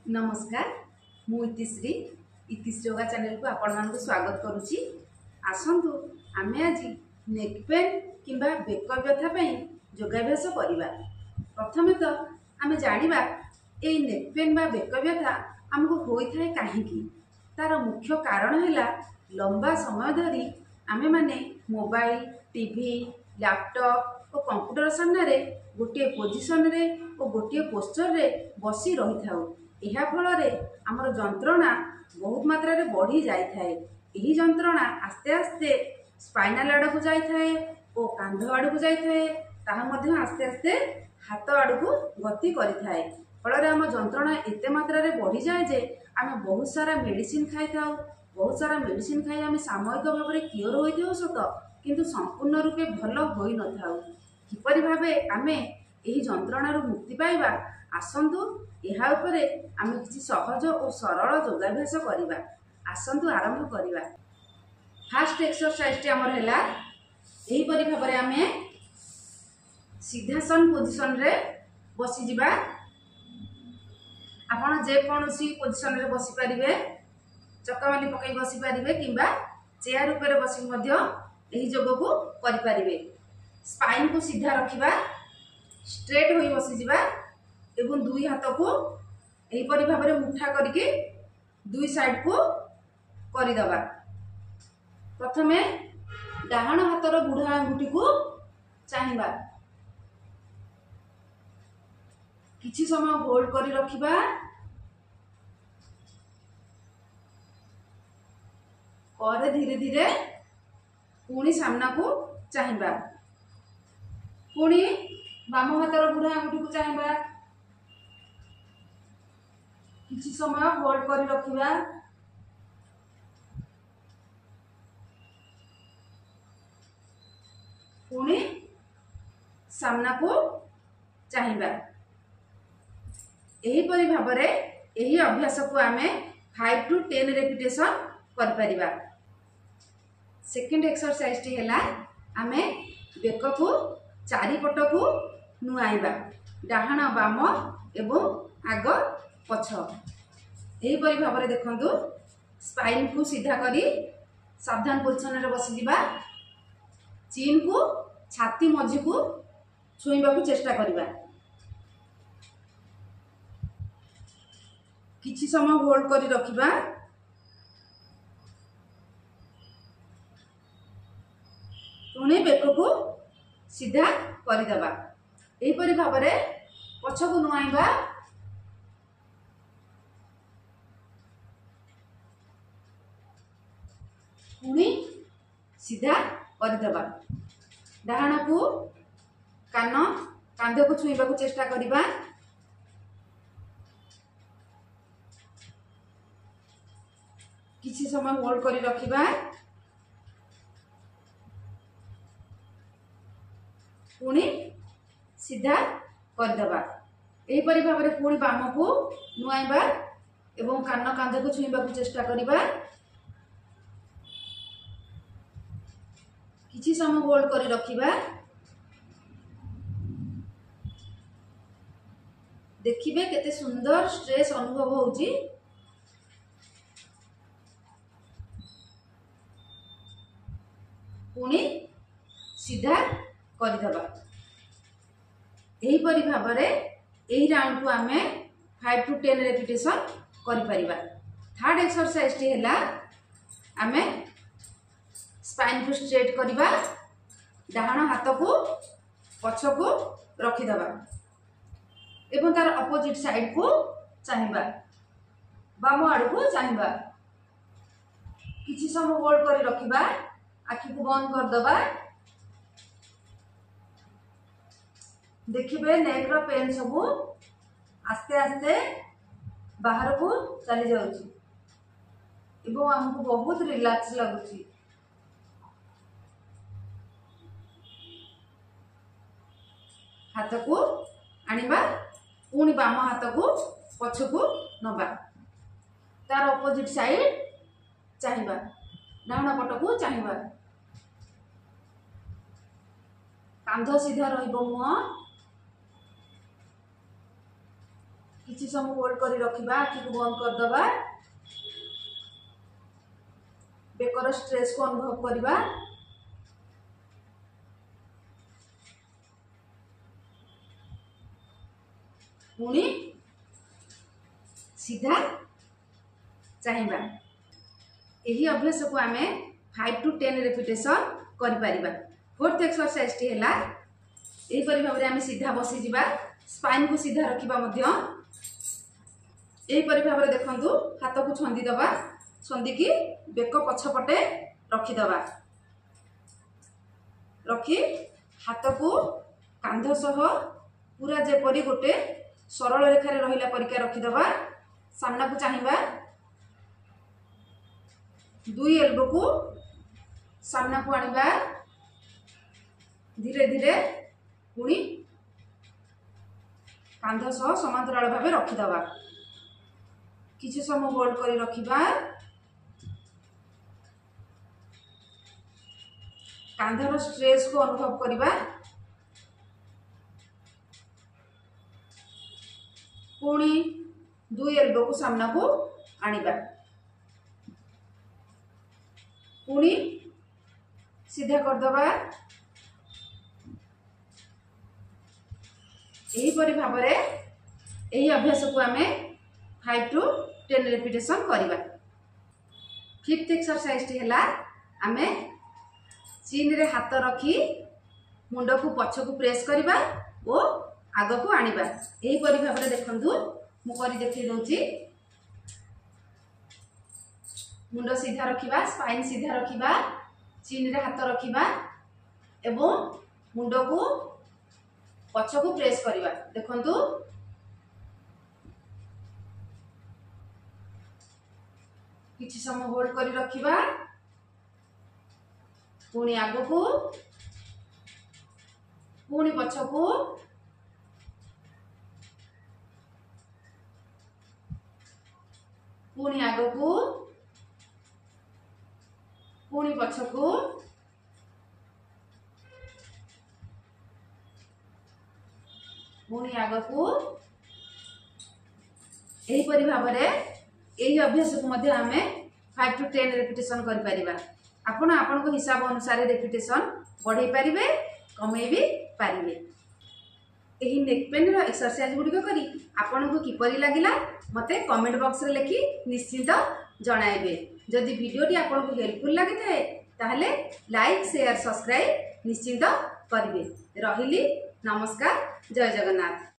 नमस्कार मु इतिश्री इतिश्री योगा चैनल को आपण मानक स्वागत करुच्ची। आसतु आमे आज नेक पेन किंबा बेक व्यथा योगाभ्यास करवा। प्रथमे तो आमे जानिबा ए नेक पेन बा बेक व्यथा आमको होइथाय काहेकि। तार मुख्य कारण हैला लंबा समय धरी आमे माने मोबाइल टीवी लैपटॉप और कंप्यूटर सामने गोटे पोजिशन रे और गोटे पोस्चर रे बसी रही थाउ। यह फल आमर जंत्रणा बहुत मात्रा रे बढ़ी जाए। यही जंत्रणा आस्ते आस्ते स्पाइनल आड़ को जाए और कांध आड़ को जाए, आस्ते आस्ते हाथ आड़ को गति करें। फल आम जंत्रणा एत मात्रा रे बढ़ी जाए जे आम बहुत सारा मेडिसिन खाई था। बहुत सारा मेडिसिन खाई आम सामयिक भाव में क्योर हो सत किंतु संपूर्ण रूपे भल हो न था। किपरि भावे आमे यही जंत्रणा मुक्ति पाइबा आसंतु यहा उपरे आमे किछि सहज और सरल योगाभ्यास करिबा। आसंतु आरंभ करिबा। फर्स्ट एक्सरसाइज टी हमर हैला एही परि भाबरे आमे सिद्धासन पोजीशन रे बसी जिबा। आपण जे कोनोसी पोजीशन रे बसी परिबे, चकामाली पकई बसी परिबे किंबा चेयर ऊपर बसी मध्य एही योग को करि परिबे। स्पाइन को सीधा रखिबा, स्ट्रेट होई बसी जिबा एवं दुई हाथ को एही परि भाबरे मुठा करके दुई साइड को करि दबा। प्रथमे डाहाण हाथर बुढ़ा आंगुठी को चाहिबा, किछि समय होल्ड करी रखिबा। और धीरे धीरे पुणी सामना को चाहिबा, पुणी बाम हाथर बुढ़ा आंगुठी को चाहिबा, किछि समय होल्ड करी रखिबा। पुणी सामना को चाहिबा। एही परि भाबरे एही अभ्यास को आमे 5 to 10 रेपिटेशन कर परिबा। सेकंड एक्सरसाइज टी हैला आमे बेक को चारि पट को नुआइबा, डाहाण बाम एवं आग पछ। एही परि भाबरे देखंतु स्पाइन को सीधा करी सावधान पोजिशन रे बसी जिबा। चीन को छाती मझी को छुईबा को चेष्टा करिबा। किछि समय होल्ड करी रखिबा। पुणे बेक को सीधा करि दबा। एही परि भाबरे पछ को नुआइबा, पुणी सीधा कर दबा। डाहाण को कान कांध को छुईबा को चेष्टा करिबा। किछि समय होल्ड करी रखिबा। पुणी सीधा कर दबा। एही परि भाबरे पुणी बाम को नुआइबा एवं कान कांध को छुईबा को चेष्टा करिबा। किछि समय होल्ड करी रखिबा। देखिबे केते सुंदर स्ट्रेस अनुभव होउची। पुणी सीधा करि दबा। एही परि भाबरे एही राउंड को आमे 5 to 10 रेपिटेशन करि परिबा। थर्ड एक्सरसाइज टी हैला आमे स्पाइन को स्ट्रेट करिबा, डाहाण हाथ को पछ को रखी दबा एवं तार अपोजिट साइड को चाहिबा, बाम आड़ को चाहिबा। किछि समय होल्ड करी रखिबा, आखि को बंद कर दबा। देखिबे नेक रो पेन सब आस्ते आस्ते बाहर को चली जाउची एवं हमको बहुत रिलैक्स लागुची। हाथ को आनिबा, पुणी बाम हाथ को पछ को नबा, तार अपोजिट साइड चाहिबा, डाहाण पट को चाहिबा। कांध सीधा रहिबो मुह, किछि समय होल्ड करी रखिबा, आखि को बंद कर दबा, बेकर स्ट्रेस को अनुभव करबा। पुणी सीधा चाहिबा। यही अभ्यास को आमे 5 to 10 रेपिटेशन करि परिबा। फोर्थ एक्सरसाइज टी हैला एही परि भाबरे आमे सीधा बसी जिबा, स्पाइन को सीधा रखिबा मध्य एही परि भाबरे देखंतु हाथ को छंदी दबा, छंदी की बेक पछपटे रखी दबा, रखी हाथ को कांध सह पूरा जेपरि गोटे सरल रेखा रे रहिला परिका रखी दबा। सामना को चाहिबा, दुई एल्बो को सामना को आनिबा, धीरे धीरे पुणी कांध सह समांतराल भावे रखी दबा। किछि समय होल्ड करी रखिबा, कांधर स्ट्रेस को अनुभव करिबा। पुणी दुई एल्बो को सामना को आनिबा, पुणी सीधा कर दबा। यही परि भाबरे यही अभ्यास को आमे 5 to 10 रेपिटेशन करिबा। फिफ्थ एक्सरसाइज टी हैला आमे चीन रे हाथ रखी मुंड को पछ को प्रेस करिबा ओ आग को आनिबा। यही परि भाबरे देखंतु मु करि देखै दउची। मुंड सीधा रखिबा, स्पाइन सीधा रखिबा, चीन रे हाथ रखिबा एवं मुंड को पछ को प्रेस करिबा। देखंतु किछि समय होल्ड करी रखिबा, पुणी आग को, पुणी पछ को, पुणी आग को, पुणी पछ को, पुणी आग को। यही परि भाबरे यही अभ्यास को मध्य आमे 5 to 10 रेपिटेशन करि परिबा। आपण आपण को हिसाब अनुसार रेपिटेशन बढ़ाई पारिबे, कमै भी पारिबे। एही नेक पेन रो एक्सरसाइज गुडी करी आपण को किपरि लागिला मते कमेंट बॉक्स रे लिखि निश्चित जणाइबे। जदि वीडियो टी आपण को हेल्पफुल लागि थाए ताहले लाइक शेयर सब्सक्राइब निश्चित करिवे। रहिली नमस्कार, जय जगन्नाथ।